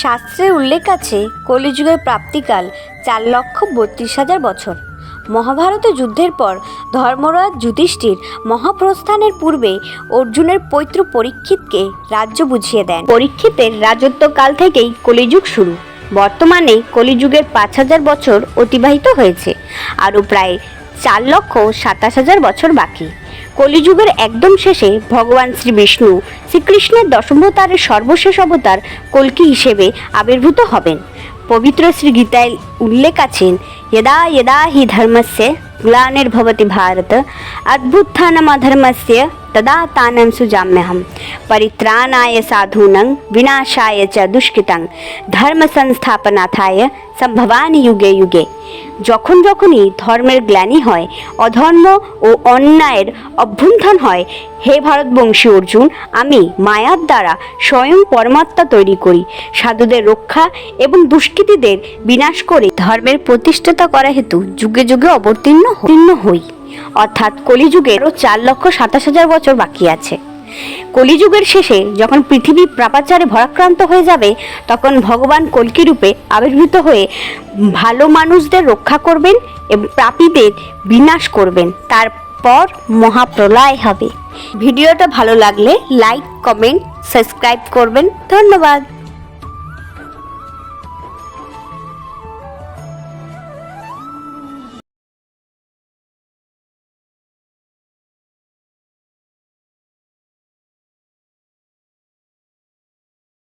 শাস্ত্রে উল্লেখ আছে কলিযুগের প্রাপ্তিকাল 4,32,000 বছর। মহাভারত যুদ্ধের পর ধর্মরাজ যুধিষ্ঠির মহাপ্রস্থানের পূর্বে অর্জুনের পৌত্র পরীক্ষিতকে রাজ্য বুঝিয়ে দেন। পরীক্ষিতের রাজত্বকাল থেকেই কলিযুগ শুরু। বর্তমানে কলিযুগের 5,000 বছর অতিবাহিত হয়েছে, আরও প্রায় 4,27,000 বছর বাকি। কলিযুগের একদম শেষে ভগবান শ্রী বিষ্ণু শ্রীকৃষ্ণের দশমবতারের সর্বশেষ অবতার কল্কি হিসেবে আবির্ভূত হবেন। পবিত্র শ্রী গীতায় উল্লেখ আছেন, यदा यदा हि धर्मस्य ग्लानिर्भवति भारत अभ्युत्थानमधर्मस्य तदात्मानं सृजाम्यहम् परित्राणाय साधूनां विनाशाय च दुष्कृतां धर्म संस्थापनार्थाय সম্ভবামি যুগে যুগে। যখন যখনই ধর্মের গ্লানি হয়, অধর্ম ও অন্যায়ের অভ্যুত্থান হয়, হে ভারতবংশী অর্জুন, আমি মায়ার দ্বারা স্বয়ং পরমাত্মা তৈরি করি, সাধুদের রক্ষা এবং দুষ্কৃতীদের বিনাশ করে ধর্মের প্রতিষ্ঠাতা করা হেতু যুগে যুগে অবতীর্ণ হই। অর্থাৎ কলিযুগের 4,27,000 বছর বাকি আছে। কলিযুগের শেষে যখন পৃথিবী পাপাচারে ভরাক্রান্ত হয়ে যাবে, তখন ভগবান কল্কি রূপে আবির্ভূত হয়ে ভালো মানুষদের রক্ষা করবেন এবং পাপীদের বিনাশ করবেন। তারপর মহাপ্রলয় হবে। ভিডিওটা ভালো লাগলে লাইক, কমেন্ট, সাবস্ক্রাইব করবেন। ধন্যবাদ।